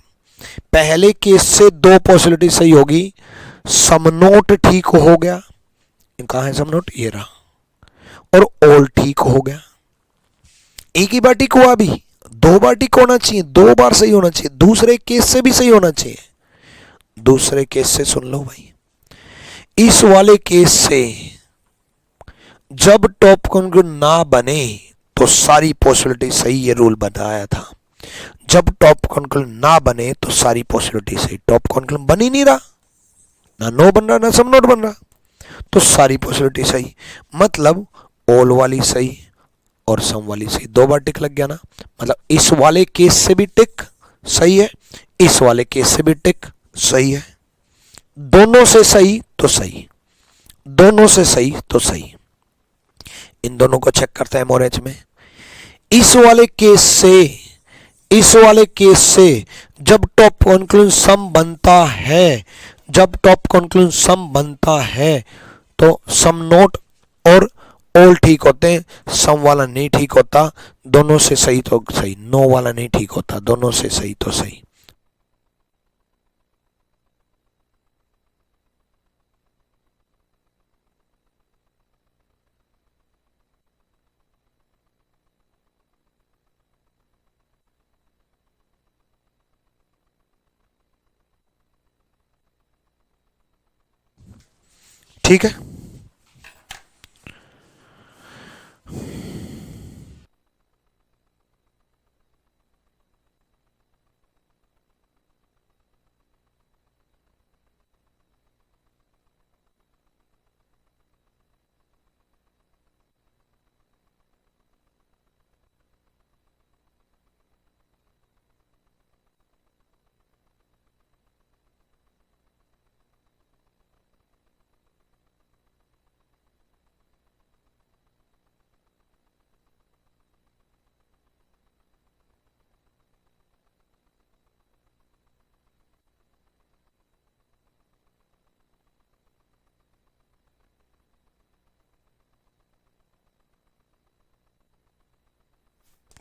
पहले केस से दो पॉसिबिलिटी सही होगी, सम नोट ठीक हो गया, कहां है सम नोट, ये रहा, और ऑल ठीक हो गया। एक ही बार ठीक हुआ, अभी दो बार ठीक होना चाहिए, दो बार सही होना चाहिए, दूसरे केस से भी सही होना चाहिए। दूसरे केस से सुन लो भाई, इस वाले केस से जब टॉप कॉन्क्लूजन ना बने तो सारी पॉसिबिलिटी सही, ये रूल बताया था। जब टॉप कॉन्क्लूजन ना बने तो सारी पॉसिबिलिटी सही। टॉप कॉन्क्लूजन बन ही नहीं रहा, ना नो बन रहा, ना सम नोट बन रहा, तो सारी पॉसिबिलिटी सही, मतलब ऑल वाली सही और सम वाली सही। दो बार टिक लग गया ना, मतलब इस वाले केस से भी टिक सही है, इस वाले केस से भी टिक सही है। दोनों से सही तो सही, दोनों से सही तो सही। इन दोनों को चेक करते हैं मोरेज में। इस वाले केस से जब टॉप कॉन्क्लूजन सम बनता है, जब टॉप कॉन्क्लूजन सम बनता है तो सम नोट और ऑल ठीक होते हैं, सम वाला नहीं ठीक होता। दोनों से सही तो सही, नो वाला नहीं ठीक होता, दोनों से सही तो सही। ठीक है,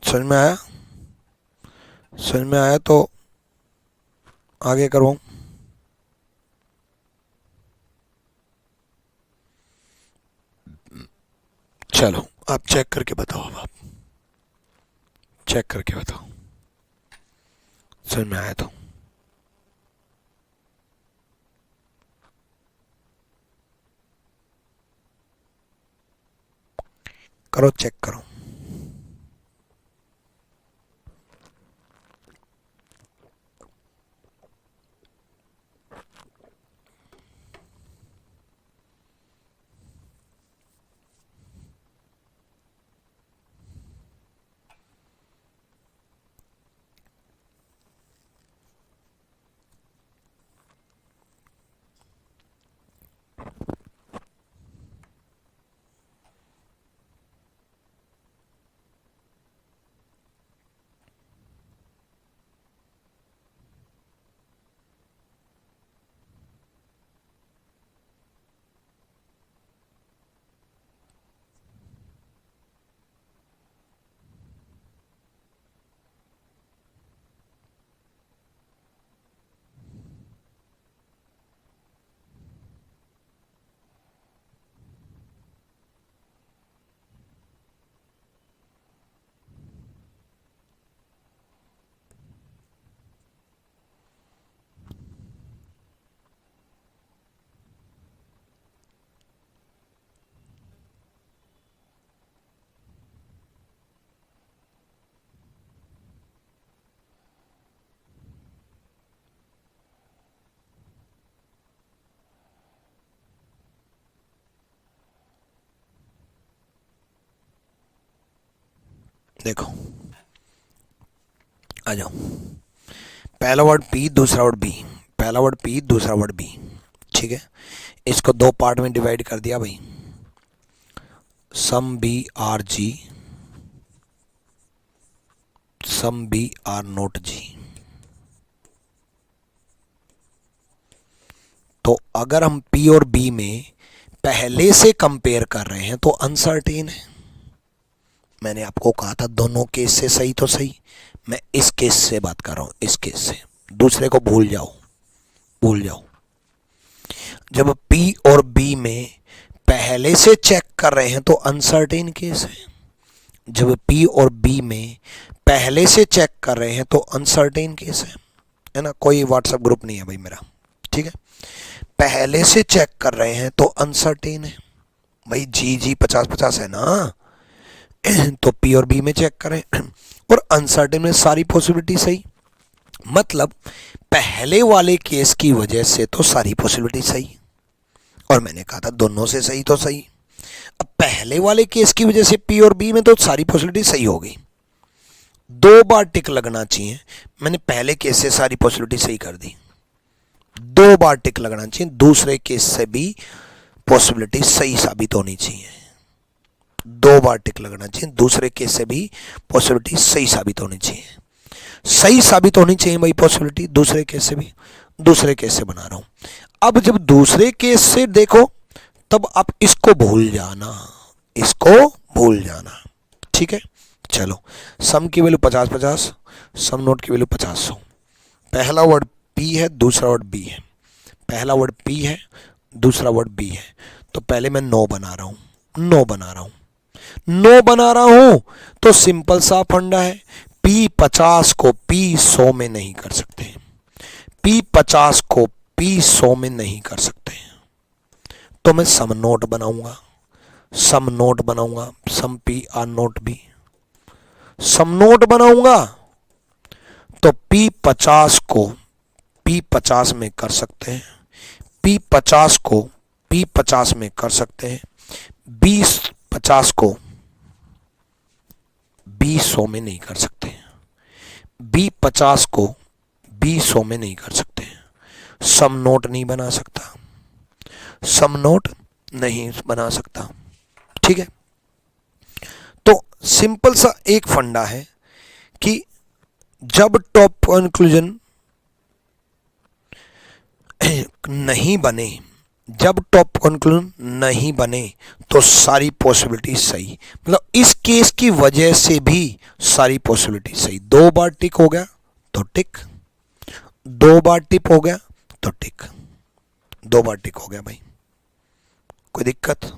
समझ में आया? समझ में आया तो आगे करवाऊं? चलो आप चेक करके बताओ, अब आप चेक करके बताओ, समझ में आया तो। करो चेक करो। देखो आ जाओ, पहला वर्ड पी, दूसरा वर्ड बी, पहला वर्ड पी, दूसरा वर्ड बी, ठीक है। इसको दो पार्ट में डिवाइड कर दिया भाई, some B are G, some B are not G. तो अगर हम पी और बी में पहले से कंपेयर कर रहे हैं तो अनसर्टेन है। मैंने आपको कहा था दोनों केस से सही तो सही, मैं इस केस से बात कर रहा हूं, इस केस से, दूसरे को भूल जाओ, भूल जाओ। जब पी और बी में पहले से चेक कर रहे हैं तो अनसर्टेन केस है। जब पी और बी में पहले से चेक कर रहे हैं तो अनसर्टेन केस है ना। कोई व्हाट्सएप ग्रुप नहीं है भाई मेरा, ठीक है। पहले से चेक कर रहे हैं तो अनसर्टेन है भाई, जी जी 50-50 है ना। तो पी और बी में चेक करें और अनसर्टेन में सारी पॉसिबिलिटी सही, मतलब पहले वाले केस की वजह से तो सारी पॉसिबिलिटी सही, और मैंने कहा था दोनों से सही तो सही। अब पहले वाले केस की वजह से पी और बी में तो सारी पॉसिबिलिटी सही हो गई, दो बार टिक लगना चाहिए। मैंने पहले केस से सारी पॉसिबिलिटी सही कर दी, दो बार टिक लगना चाहिए, दूसरे केस से भी पॉसिबिलिटी सही साबित होनी चाहिए, दो बार टिक लगना चाहिए, दूसरे केस से भी पॉसिबिलिटी सही साबित होनी चाहिए। सही साबित होनी चाहिए भाई पॉसिबिलिटी, दूसरे केस से भी, दूसरे केस से बना रहा हूं। अब जब दूसरे केस से देखो तब आप इसको भूल जाना, इसको भूल जाना, ठीक है। चलो सम की वैल्यू 50-50, सम नोट की वैल्यू 50-100। पहला वर्ड पी है, दूसरा वर्ड बी है, पहला वर्ड पी है, दूसरा वर्ड बी है। तो पहले मैं 9 बना रहा हूं, 9 बना रहा हूं, 9 बना रहा हूं तो सिंपल सा फंडा है, पी 50 को पी 100 में नहीं कर सकते, पी 50 को पी 100 में नहीं कर सकते, तो मैं सम नोट बनाऊंगा, सम नोट बनाऊंगा, some P R not B, some note बनाऊंगा तो पी 50 को पी 50 में कर सकते हैं, पी 50 को पी 50 में कर सकते हैं, 50 को बी 100 में नहीं कर सकते, बी 50 को बी 100 में नहीं कर सकते, सम नोट नहीं बना सकता, सम नोट नहीं बना सकता, ठीक है। तो सिंपल सा एक फंडा है कि जब टॉप कंक्लूजन नहीं बने, जब टॉप कंक्लूजन नहीं बने तो सारी पॉसिबिलिटी सही, मतलब इस केस की वजह से भी सारी पॉसिबिलिटी सही। दो बार टिक हो गया तो टिक, दो बार टिक हो गया तो टिक, दो बार टिक हो गया भाई, कोई दिक्कत?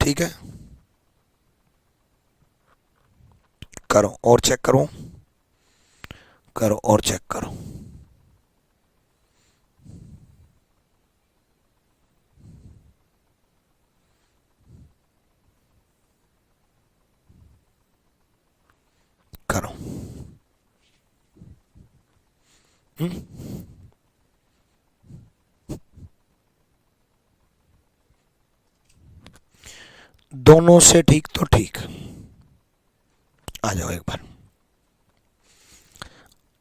ठीक है, करो और चेक करो, करो और चेक करो। करो। दोनों से ठीक तो ठीक। आ जाओ एक बार,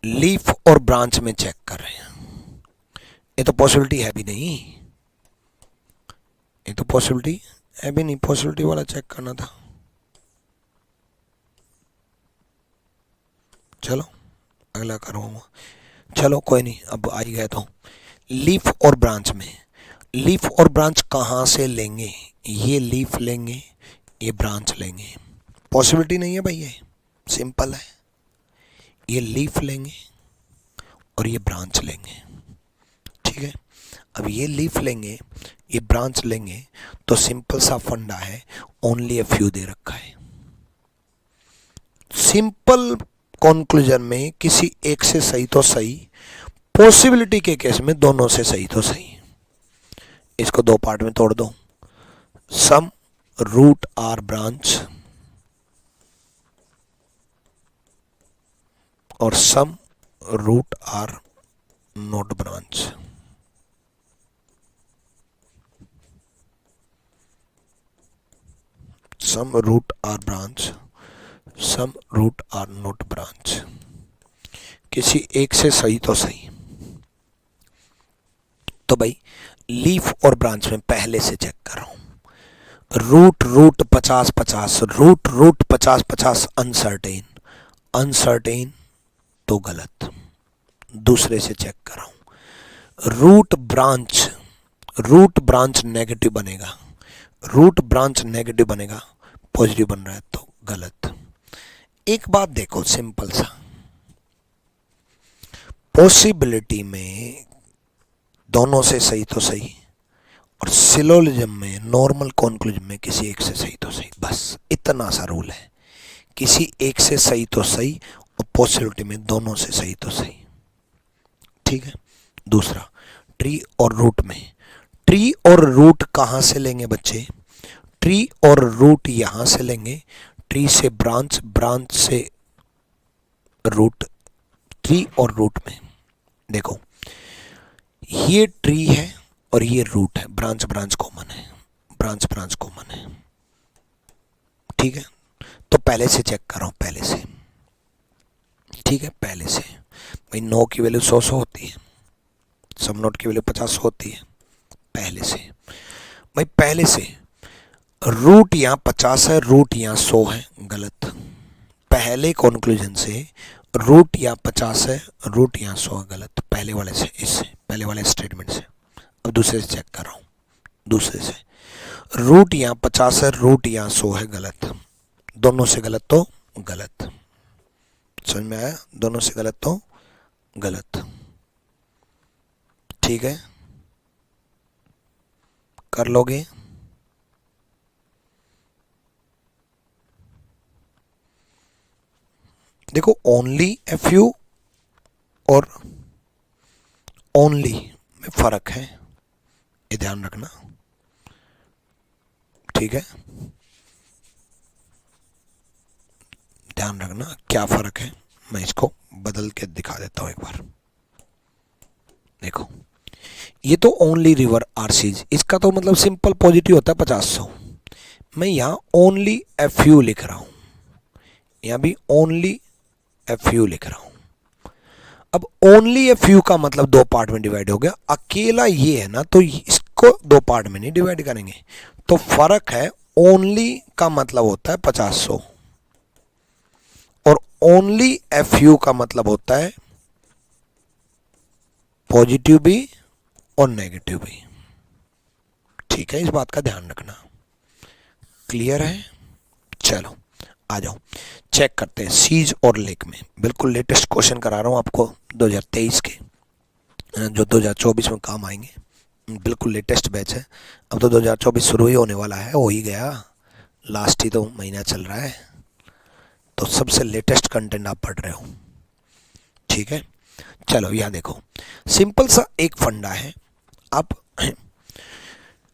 लीफ और ब्रांच में चेक कर रहे हैं। ये तो पॉसिबिलिटी है भी नहीं, ये तो पॉसिबिलिटी है भी नहीं, पॉसिबिलिटी वाला चेक करना था। चलो अगला करो, चलो कोई नहीं, अब आ ही गए तो। लीफ और ब्रांच में, लीफ और ब्रांच कहाँ से लेंगे? ये लीफ लेंगे, ये ब्रांच लेंगे। पॉसिबिलिटी नहीं है भाई, ये सिंपल है। ये लीफ लेंगे और ये ब्रांच लेंगे, ठीक है। अब ये लीफ लेंगे, ये ब्रांच लेंगे, तो सिंपल सा फंडा है, ओनली अ फ्यू दे रखा है। सिंपल कंक्लूजन में किसी एक से सही तो सही, पॉसिबिलिटी के केस में दोनों से सही तो सही। इसको दो पार्ट में तोड़ दो, सम रूट आर ब्रांच और some root are not branch. Some root are branch, some root are not branch. किसी एक से सही तो सही। तो भाई लीफ और ब्रांच में पहले से चेक कर रहा हूं, root root 50-50, root root 50-50 uncertain, uncertain तो गलत। दूसरे से चेक कर रहा हूं, रूट ब्रांच नेगेटिव बनेगा, रूट ब्रांच नेगेटिव बनेगा, पॉजिटिव बन रहा है तो गलत। एक बात देखो सिंपल सा, पॉसिबिलिटी में दोनों से सही तो सही, और सिलोजिज्म में, नॉर्मल कॉन्क्लूजन में किसी एक से सही तो सही, बस इतना सा रूल है। किसी एक से सही तो सही और पॉसिबिलिटी में दोनों से सही तो सही, ठीक है। दूसरा, ट्री और रूट में, ट्री और रूट कहां से लेंगे बच्चे? ट्री और रूट यहां से लेंगे, ट्री से ब्रांच, ब्रांच से रूट। ट्री और रूट में देखो, ये ट्री है और ये रूट है, ब्रांच ब्रांच कॉमन है, ब्रांच ब्रांच कॉमन है, ठीक है। तो पहले से चेक कर रहा हूं, पहले से, ठीक है, पहले से। भाई 9 की वैल्यू 100 होती है, सम नोट की वैल्यू 50 होती है, पहले से। भाई पहले से रूट यहाँ 50 है, रूट यहाँ 100 है, गलत। पहले कॉन्क्लूजन से रूट यहाँ 50 है, रूट यहाँ 100 है, गलत। पहले वाले से, इससे पहले वाले स्टेटमेंट से। अब दूसरे से चेक कर रहा हूँ, दूसरे से, रूट यहाँ 50 है, रूट यहाँ 100 है, गलत। दोनों से गलत तो गलत, समझ में आया? दोनों से गलत तो गलत, ठीक है, कर लोगे? देखो ओनली एफ यू और ओनली में फर्क है, ये ध्यान रखना, ठीक है। ध्यान रखना क्या फर्क है, मैं इसको बदल के दिखा देता हूं एक बार। देखो ये तो ओनली रिवर आरसीज, इसका तो मतलब सिंपल पॉजिटिव होता है 50-100। मैं यहां ओनली एफ यू लिख रहा हूं, यहां भी ओनली एफ यू लिख रहा हूं। अब ओनली एफ यू का मतलब दो पार्ट में डिवाइड हो गया, अकेला ये है ना, तो इसको दो पार्ट में नहीं डिवाइड करेंगे, तो फर्क है। ओनली का मतलब होता है 50-100 और ओनली एफ यू का मतलब होता है पॉजिटिव भी और नेगेटिव भी, ठीक है। इस बात का ध्यान रखना, क्लियर है? चलो आ जाओ, चेक करते हैं सीज और लेक में। बिल्कुल लेटेस्ट क्वेश्चन करा रहा हूं आपको 2023 के, जो 2024 में काम आएंगे। बिल्कुल लेटेस्ट बैच है, अब तो 2024 शुरू ही होने वाला है, हो ही गया। लास्ट ही तो महीना चल रहा है, तो सबसे लेटेस्ट कंटेंट आप पढ़ रहे हो, ठीक है। चलो यहाँ देखो, सिंपल सा एक फंडा है। आप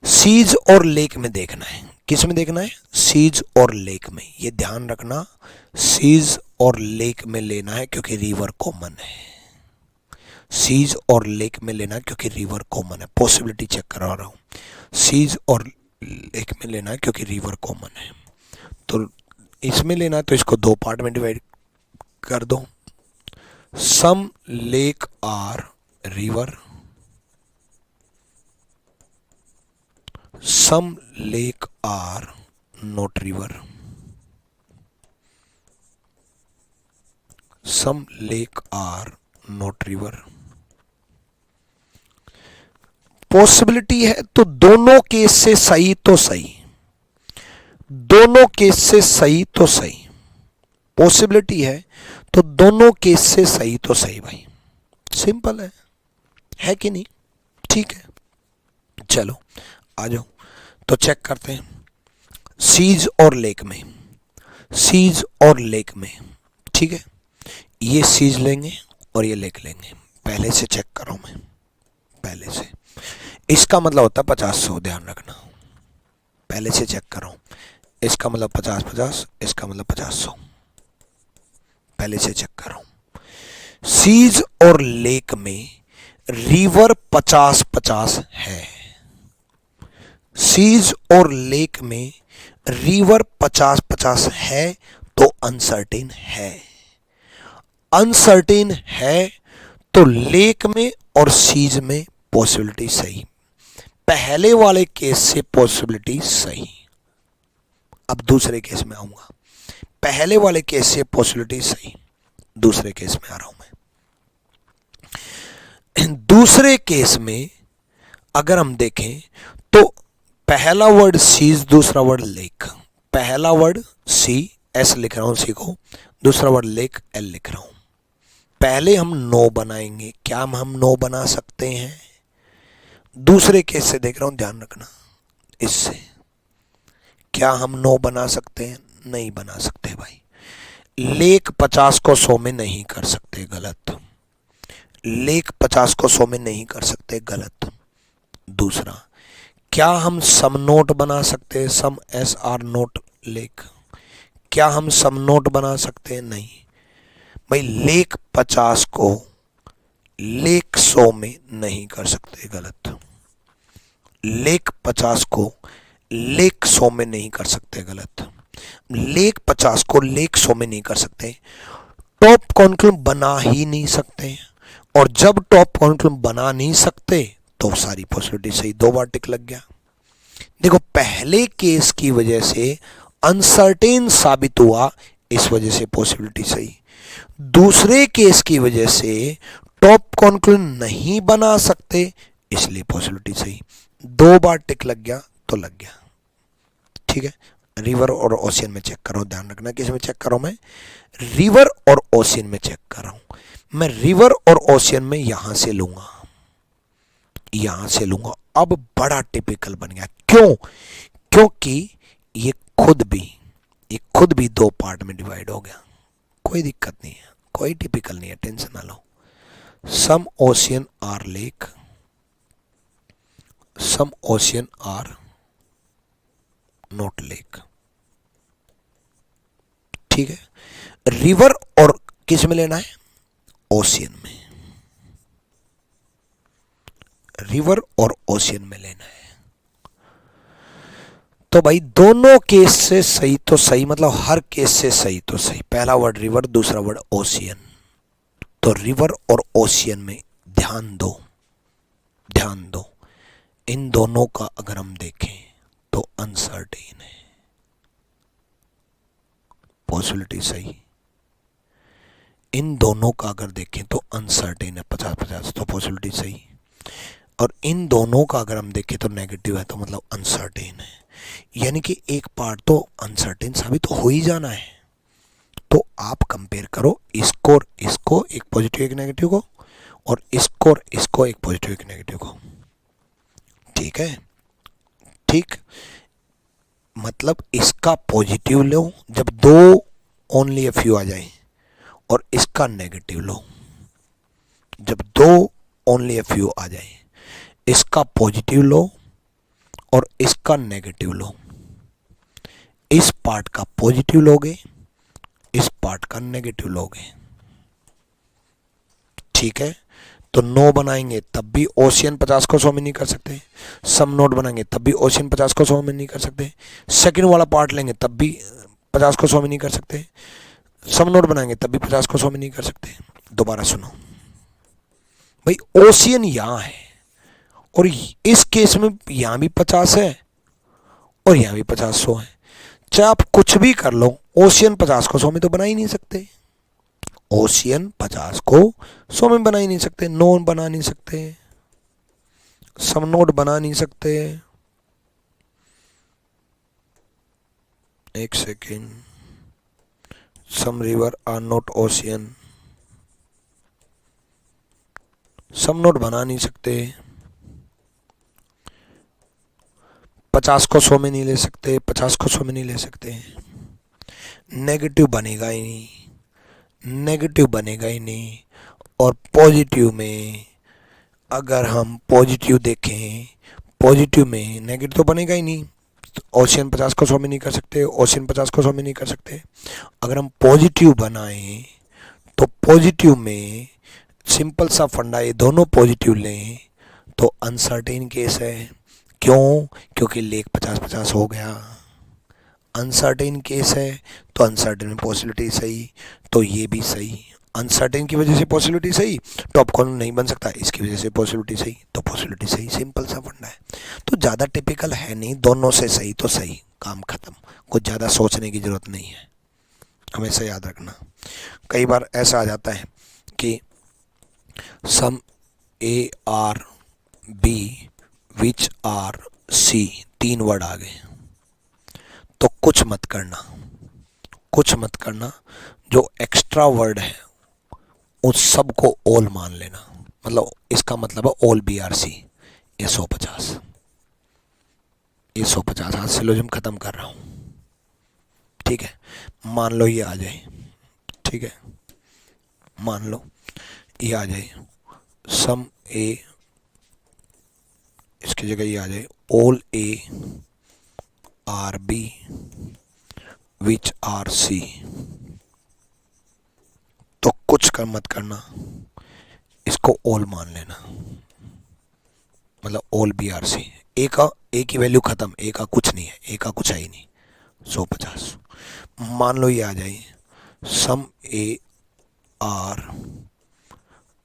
सीज और लेक में देखना है। किस में देखना है? सीज और लेक में। ये ध्यान रखना, सीज और लेक में लेना है क्योंकि रिवर कॉमन है। सीज और लेक में लेना क्योंकि रिवर कॉमन है। पॉसिबिलिटी चेक करा रहा हूं। सीज और लेक में लेना है क्योंकि रिवर कॉमन है। तो इसमें लेना है तो इसको दो पार्ट में डिवाइड कर दो। Some lake are river, some lake are not river, some lake are not river. Possibility है तो दोनों केस से सही तो सही, दोनों केस से सही तो सही। पॉसिबिलिटी है तो दोनों केस से सही तो सही भाई। सिंपल है कि नहीं? ठीक है, चलो आ जाओ तो चेक करते हैं। सीज और लेक में, सीज और लेक में, ठीक है। ये सीज लेंगे और ये लेक लेंगे। पहले से चेक कर रहा हूं मैं, पहले से। इसका मतलब होता है 50-100, ध्यान रखना। पहले से चेक कर रहा हूं। इसका मतलब 50-50, इसका मतलब 50-100। पहले से चेक कर रहा हूं। सीज और लेक में रिवर 50-50 है। सीज और लेक में रिवर 50-50 है तो अनसर्टेन है। अनसर्टेन है तो लेक में और सीज में पॉसिबिलिटी सही। पहले वाले केस से पॉसिबिलिटी सही। अब दूसरे केस में आऊंगा। पहले वाले केस से पॉसिबिलिटी सही, दूसरे केस में आ रहा हूं मैं। दूसरे केस में अगर हम देखें तो पहला वर्ड सीज, दूसरा वर्ड लेक। पहला वर्ड सी, एस लिख रहा हूं सी को, दूसरा वर्ड लेक, एल लिख रहा हूं। पहले हम नो बनाएंगे। क्या हम नो बना सकते हैं? दूसरे केस से देख रहा हूं, ध्यान रखना। इससे क्या हम नो बना सकते हैं? नहीं बना सकते भाई। लेक 50 को 100 में नहीं कर सकते, गलत। लेक 50 को 100 में नहीं कर सकते, गलत। दूसरा, क्या हम सम नोट बना सकते हैं? सम एस आर नोट लेक। क्या हम सम नोट बना सकते हैं? नहीं भाई। लेक 50 को लेक 100 में नहीं कर सकते, गलत। लेक 50 को लेक 100 में नहीं कर सकते, गलत। लेक 50 को लेक 100 में नहीं कर सकते। टॉप कॉन्क्लूम बना ही नहीं सकते, और जब टॉप कॉन्क्लूम बना नहीं सकते तो सारी पॉसिबिलिटी सही। 2 बार टिक लग गया। देखो, पहले केस की वजह से अनसर्टेन साबित हुआ, इस वजह से पॉसिबिलिटी सही। दूसरे केस की वजह से टॉप कॉन्क्लूजन नहीं बना सकते, इसलिए पॉसिबिलिटी सही। 2 बार टिक लग गया तो लग गया, ठीक है। रिवर और ओशियन में चेक कर रहा हूं, ध्यान रखना। किस में चेक कर रहा हूं मैं? रिवर और ओशियन में चेक कर रहा हूं मैं। रिवर और ओशियन में यहां से लूंगा, यहां से लूंगा। अब बड़ा टिपिकल बन गया। क्यों? क्योंकि ये खुद भी 2 पार्ट में डिवाइड हो गया। कोई दिक्कत नहीं है, कोई टिपिकल नहीं है, टेंशन ना लो। Some ocean are lake, some ocean are not lake, ठीक है। रिवर और किस में लेना है? ओशियन में। रिवर और ओशियन में लेना है। तो भाई दोनों केस से सही तो सही, मतलब हर केस से सही तो सही। पहला वर्ड रिवर, दूसरा वर्ड ओशियन। तो रिवर और ओशियन में ध्यान दो, ध्यान दो। इन दोनों का अगर हम देखें तो अनसर्टेन है, पॉसिबिलिटी सही। इन दोनों का अगर देखें तो अनसर्टेन है, 50-50, तो पॉसिबिलिटी सही। और इन दोनों का अगर हम देखें तो नेगेटिव है, तो मतलब अनसर्टेन है। यानी कि एक पार्ट तो अनसर्टेन साबित तो हो ही जाना है। तो आप कंपेयर करो इसको और इसको, एक पॉजिटिव एक नेगेटिव को, और इसको और इसको, एक पॉजिटिव एक नेगेटिव को, ठीक है। ठीक, मतलब इसका पॉजिटिव लो जब दो ओनली ए फ्यू आ जाए, और इसका नेगेटिव लो जब दो ओनली ए फ्यू आ जाए। इसका पॉजिटिव लो और इसका नेगेटिव लो। इस पार्ट का पॉजिटिव लोगे, इस पार्ट का नेगेटिव लोगे। ठीक है, तो 9 बनाएंगे तब भी ओशियन 50 को 100 में नहीं कर सकते। सम नोट बनाएंगे तब भी ओशियन 50 को 100 में नहीं कर सकते। सेकंड वाला पार्ट लेंगे तब भी 50 को 100 में नहीं कर सकते। सम नोट बनाएंगे तब भी 50 को 100 में नहीं कर सकते। दोबारा सुनो भाई, ओशियन यहां है और इस केस में यहां भी 50 है और यहां भी 50 100 है। चाहे आप कुछ भी कर लो, ओशियन 50 को 100 में तो बना ही नहीं सकते। ओशियन 50 को 100 में बना ही नहीं सकते। नोन बना नहीं सकते, सम नोट बना नहीं सकते। एक second, some river are not ocean, some not बना नहीं सकते। 50 को 100 में नहीं ले सकते, 50 को 100 में नहीं ले सकते। नेगेटिव बनेगा ही नहीं, नेगेटिव बनेगा ही नहीं। और पॉजिटिव में अगर हम पॉजिटिव देखें, पॉजिटिव में नेगेटिव तो बनेगा ही नहीं। ओशियन 50 को 100 में नहीं कर सकते, ओशियन 50 को 100 में नहीं कर सकते। अगर हम पॉजिटिव बनाएं तो पॉजिटिव में सिंपल सा फंडा, ये दोनों पॉजिटिव लें तो अनसर्टेन केस है। क्यों? क्योंकि लेक 50-50 हो गया। अनसर्टेन केस है तो अनसर्टेन में पॉसिबिलिटी सही, तो ये भी सही। अनसर्टेन की वजह से पॉसिबिलिटी सही, टॉप कॉर्नर नहीं बन सकता, इसकी वजह से पॉसिबिलिटी सही, तो पॉसिबिलिटी सही। सिंपल सा फंडा है, तो ज़्यादा टिपिकल है नहीं, दोनों से सही तो सही, काम खत्म। कुछ ज़्यादा सोचने की ज़रूरत नहीं है, हमेशा याद रखना। कई बार ऐसा आ जाता है कि some A are B which are C, 3 word आ गए, तो कुछ मत करना, कुछ मत करना। जो एक्स्ट्रा वर्ड है उस सब को ऑल मान लेना। मतलब इसका मतलब है ऑल बी आर सी। ये 150, ये 150 हाथ सिलोजिज्म खत्म कर रहा हूं। ठीक है, मान लो ये आ जाए। ठीक है, मान लो ये आ जाए, सम ए, इसकी जगह ये आ जाए all A are B which are C, तो कुछ कर मत करना, इसको ऑल मान लेना। मतलब ऑल बी आर सी, ए का, ए की वैल्यू खत्म, ए का कुछ नहीं है, ए का कुछ है ही नहीं। 150 मान लो ये आ जाए, some A are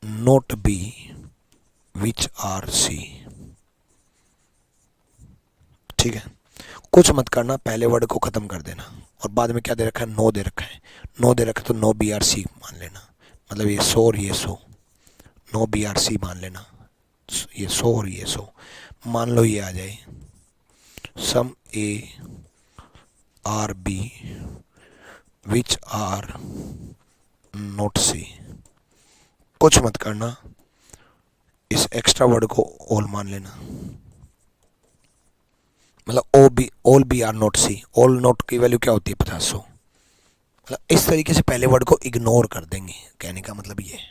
not B which are C. ठीक है, कुछ मत करना, पहले वर्ड को खत्म कर देना। और बाद में क्या दे रखा है? नो दे रखा है। नो दे रखा है तो नो बी आर सी मान लेना। मतलब ये 100 और ये 100, नो बी आर सी मान लेना। ये 100 और ये 100। मान लो ये आ जाए, some A are B which are not C. कुछ मत करना, इस एक्स्ट्रा वर्ड को ऑल मान लेना। मतलब all B are not C, all not की वैल्यू क्या होती है? 50 100। मतलब इस तरीके से पहले वर्ड को इग्नोर कर देंगे, कहने का मतलब ये है,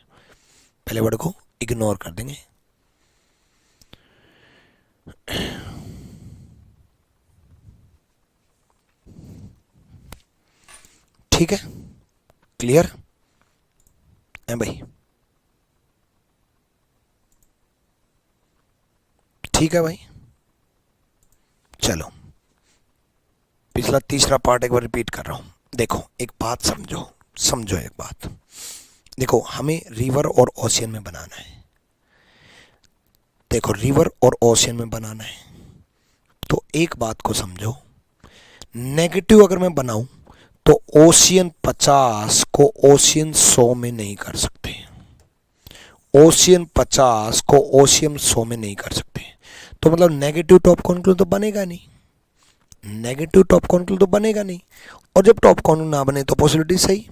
पहले वर्ड को इग्नोर कर देंगे। ठीक है, क्लियर है भाई? ठीक है भाई, चलो पिछला तीसरा पार्ट एक बार रिपीट कर रहा हूं। देखो एक बात समझो, समझो एक बात। देखो हमें रिवर और ओशियन में बनाना है। देखो रिवर और ओशियन में बनाना है तो एक बात को समझो, नेगेटिव अगर मैं बनाऊं तो ओशियन 50 को ओशियन 100 में नहीं कर सकते। ओशियन 50 को ओशियन 100 में नहीं कर सकते। तो मतलब नेगेटिव टॉप कॉन्क्लूजन तो बनेगा नहीं, नेगेटिव टॉप कॉन्क्लूजन तो बनेगा नहीं। और जब टॉप कॉन्क्लूजन ना बने तो पॉसिबिलिटी सही।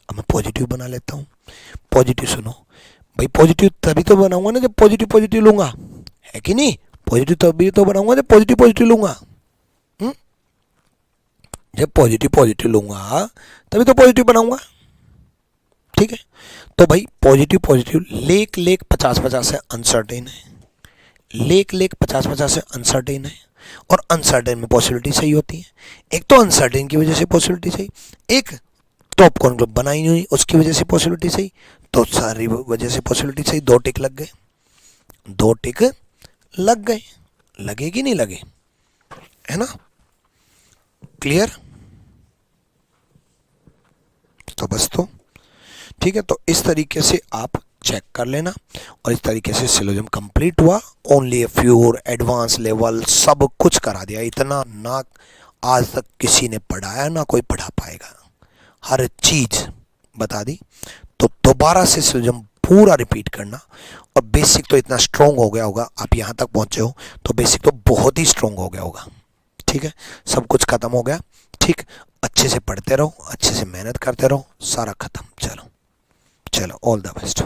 अब मैं पॉजिटिव बना लेता हूँ। पॉजिटिव सुनो भाई, पॉजिटिव तभी तो बनाऊंगा ना जब पॉजिटिव पॉजिटिव लूंगा, है कि नहीं? पॉजिटिव तभी तो बनाऊंगा जब पॉजिटिव पॉजिटिव लूंगा। जब पॉजिटिव पॉजिटिव लूंगा तभी तो पॉजिटिव बनाऊंगा, ठीक है। तो भाई पॉजिटिव पॉजिटिव, लेक लेक 50-50 से अनसर्टेन है, लेक लेक 50-50 से अनसर्टेन है, और अनसर्टेन में पॉसिबिलिटी सही होती है। एक तो अनसर्टेन की वजह से पॉसिबिलिटी सही, एक टॉप कॉर्न ग्रुप बनाई नहीं हुई उसकी वजह से पॉसिबिलिटी सही, तो सारी वजह से पॉसिबिलिटी सही। 2 टिक लग गए, 2 टिक लग गए, लगे कि नहीं लगे, है ना, क्लियर। तो बस, तो ठीक है। तो इस तरीके से आप चेक कर लेना, और इस तरीके से सिलोजिज्म कंप्लीट हुआ। ओनली ए फ्यूर एडवांस लेवल सब कुछ करा दिया, इतना ना आज तक किसी ने पढ़ाया ना कोई पढ़ा पाएगा, हर चीज बता दी। तो दोबारा से सिलोजिज्म पूरा रिपीट करना, और बेसिक तो इतना स्ट्रॉन्ग हो गया होगा, आप यहाँ तक पहुँचे हो तो बेसिक तो बहुत ही स्ट्रॉन्ग हो गया होगा, ठीक है। सब कुछ खत्म हो गया, ठीक। अच्छे से पढ़ते रहो, अच्छे से मेहनत करते रहो, सारा खत्म। चलो चलो, ऑल द बेस्ट।